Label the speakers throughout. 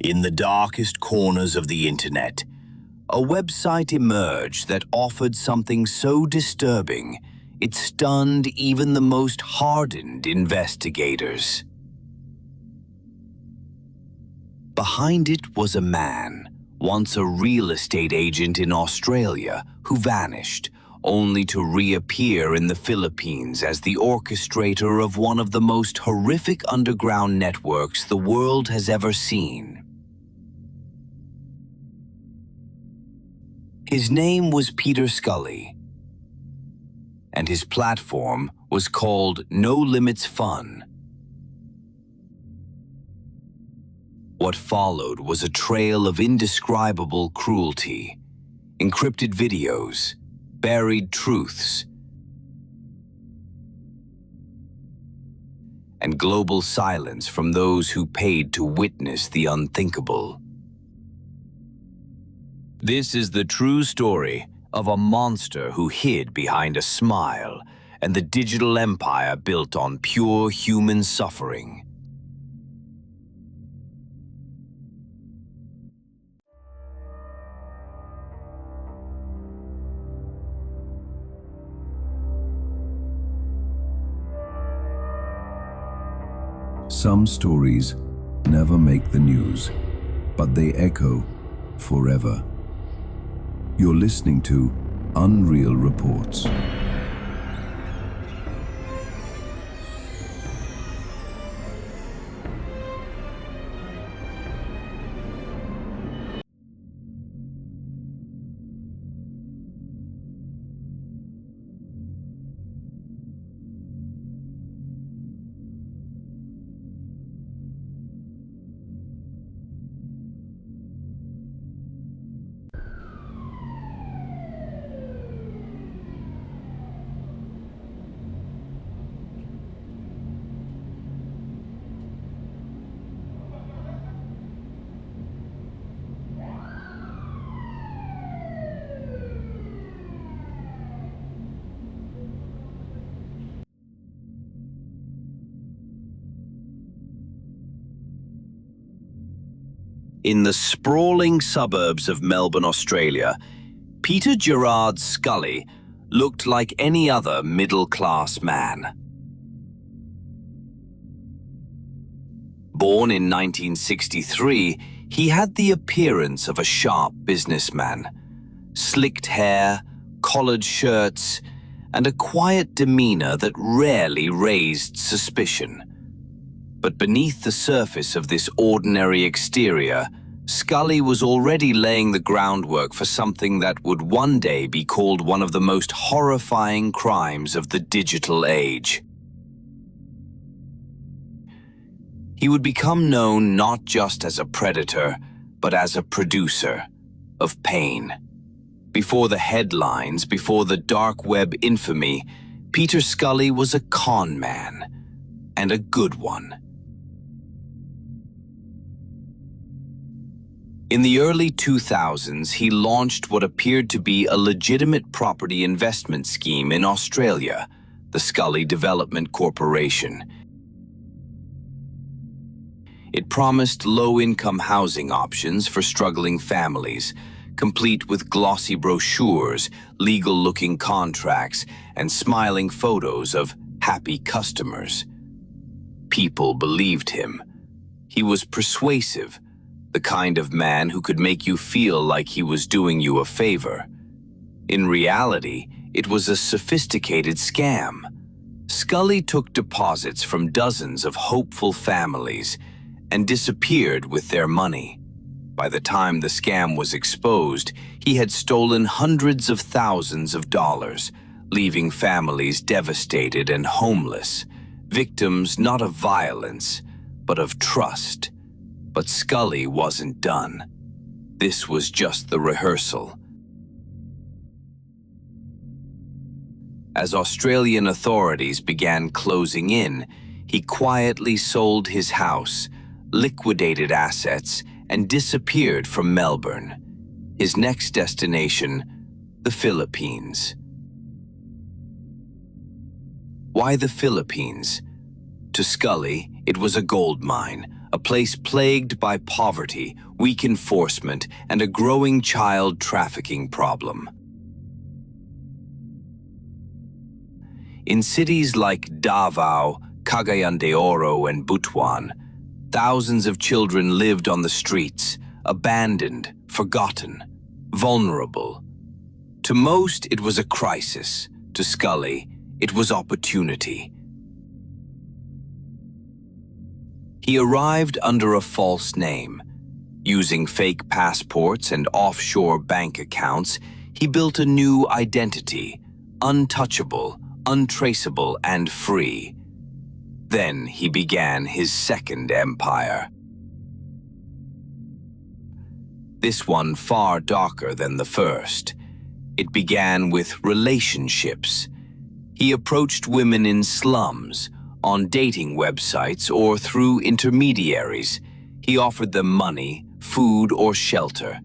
Speaker 1: In the darkest corners of the internet, a website emerged that offered something so disturbing it stunned even the most hardened investigators. Behind it was a man, once a real estate agent in Australia, who vanished, only to reappear in the Philippines as the orchestrator of one of the most horrific underground networks the world has ever seen. His name was Peter Scully, and his platform was called No Limits Fun. What followed was a trail of indescribable cruelty, encrypted videos, buried truths, and global silence from those who paid to witness the unthinkable. This is the true story of a monster who hid behind a smile and the digital empire built on pure human suffering.
Speaker 2: Some stories never make the news, but they echo forever. You're listening to Unreal Reports.
Speaker 1: In the sprawling suburbs of Melbourne, Australia, Peter Gerard Scully looked like any other middle-class man. Born in 1963, he had the appearance of a sharp businessman. Slicked hair, collared shirts, and a quiet demeanor that rarely raised suspicion. But beneath the surface of this ordinary exterior, Scully was already laying the groundwork for something that would one day be called one of the most horrifying crimes of the digital age. He would become known not just as a predator, but as a producer of pain. Before the headlines, before the dark web infamy, Peter Scully was a con man, and a good one. In the early 2000s, he launched what appeared to be a legitimate property investment scheme in Australia, the Scully Development Corporation. It promised low-income housing options for struggling families, complete with glossy brochures, legal-looking contracts, and smiling photos of happy customers. People believed him. He was persuasive, the kind of man who could make you feel like he was doing you a favor. In reality, it was a sophisticated scam. Scully took deposits from dozens of hopeful families and disappeared with their money. By the time the scam was exposed, he had stolen hundreds of thousands of dollars, leaving families devastated and homeless, victims not of violence, but of trust. But Scully wasn't done. This was just the rehearsal. As Australian authorities began closing in, he quietly sold his house, liquidated assets, and disappeared from Melbourne. His next destination, the Philippines. Why the Philippines? To Scully, it was a gold mine, a place plagued by poverty, weak enforcement, and a growing child trafficking problem. In cities like Davao, Cagayan de Oro, and Butuan, thousands of children lived on the streets, abandoned, forgotten, vulnerable. To most, it was a crisis. To Scully, it was opportunity. He arrived under a false name. Using fake passports and offshore bank accounts, he built a new identity, untouchable, untraceable, and free. Then he began his second empire. This one far darker than the first. It began with relationships. He approached women in slums, on dating websites, or through intermediaries. He offered them money, food, or shelter,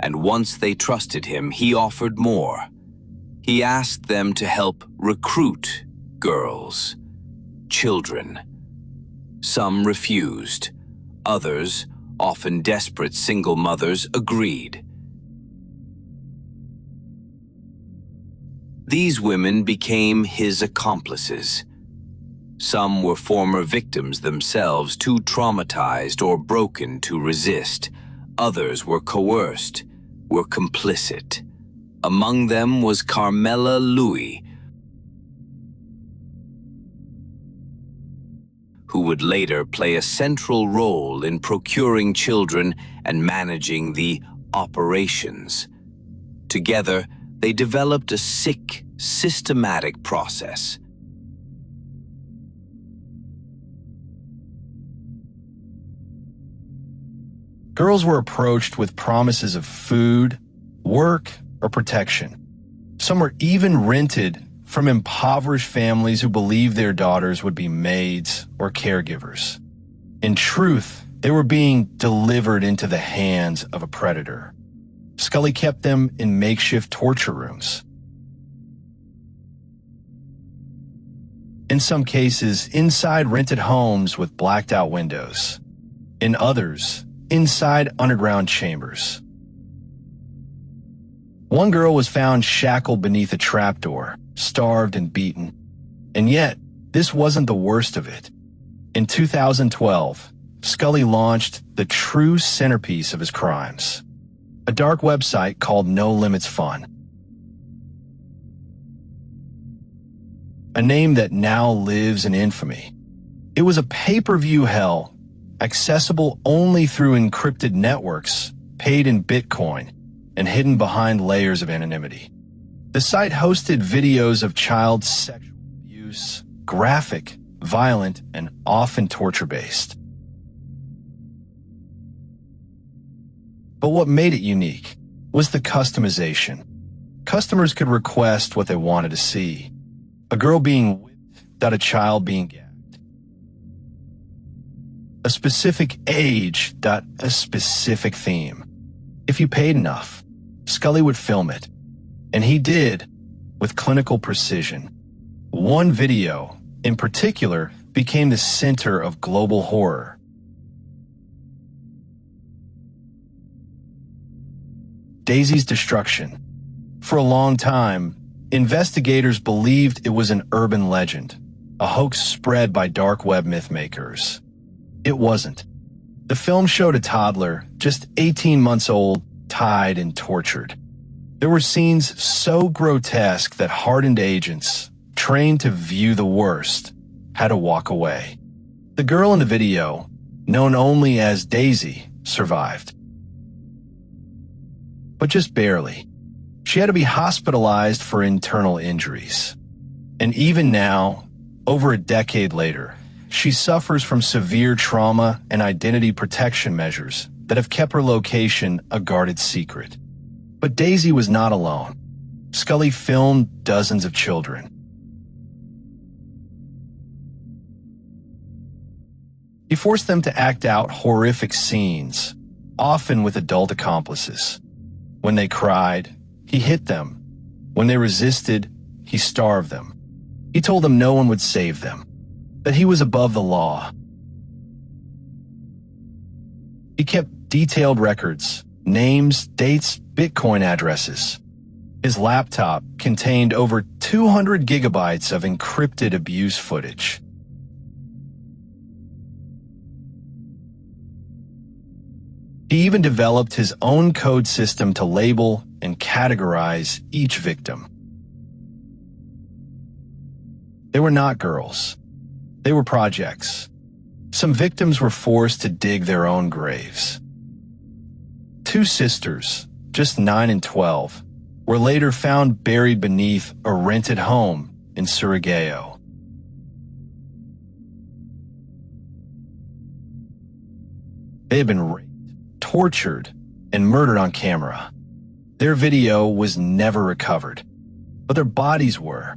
Speaker 1: and once they trusted him, he offered more. He asked them to help recruit girls, children. Some refused. Others, often desperate single mothers, agreed. These women became his accomplices. Some were former victims themselves, too traumatized or broken to resist. Others were coerced, were complicit. Among them was Carmela Louis, who would later play a central role in procuring children and managing the operations. Together, they developed a sick, systematic process.
Speaker 3: Girls were approached with promises of food, work, or protection. Some were even rented from impoverished families who believed their daughters would be maids or caregivers. In truth, they were being delivered into the hands of a predator. Scully kept them in makeshift torture rooms. In some cases, inside rented homes with blacked-out windows. In others, inside underground chambers. One girl was found shackled beneath a trapdoor, starved and beaten. And yet, this wasn't the worst of it. In 2012, Scully launched the true centerpiece of his crimes, a dark website called No Limits Fun. A name that now lives in infamy. It was a pay-per-view hell, accessible only through encrypted networks, paid in Bitcoin, and hidden behind layers of anonymity. The site hosted videos of child sexual abuse, graphic, violent, and often torture-based. But what made it unique was the customization. Customers could request what they wanted to see. A girl being whipped, a child being gagged. A specific age, a specific theme. If you paid enough, Scully would film it. And he did, with clinical precision. One video, in particular, became the center of global horror. Daisy's destruction. For a long time, investigators believed it was an urban legend, a hoax spread by dark web mythmakers. It wasn't. The film showed a toddler, just 18 months old, tied and tortured. There were scenes so grotesque that hardened agents, trained to view the worst, had to walk away. The girl in the video, known only as Daisy, survived. But just barely. She had to be hospitalized for internal injuries. And even now, over a decade later, she suffers from severe trauma and identity protection measures that have kept her location a guarded secret. But Daisy was not alone. Scully filmed dozens of children. He forced them to act out horrific scenes, often with adult accomplices. When they cried, he hit them. When they resisted, he starved them. He told them no one would save them, that he was above the law. He kept detailed records, names, dates, Bitcoin addresses. His laptop contained over 200 gigabytes of encrypted abuse footage. He even developed his own code system to label and categorize each victim. They were not girls. They were projects. Some victims were forced to dig their own graves. Two sisters, just 9 and 12, were later found buried beneath a rented home in Surigao. They had been raped, tortured, and murdered on camera. Their video was never recovered, but their bodies were.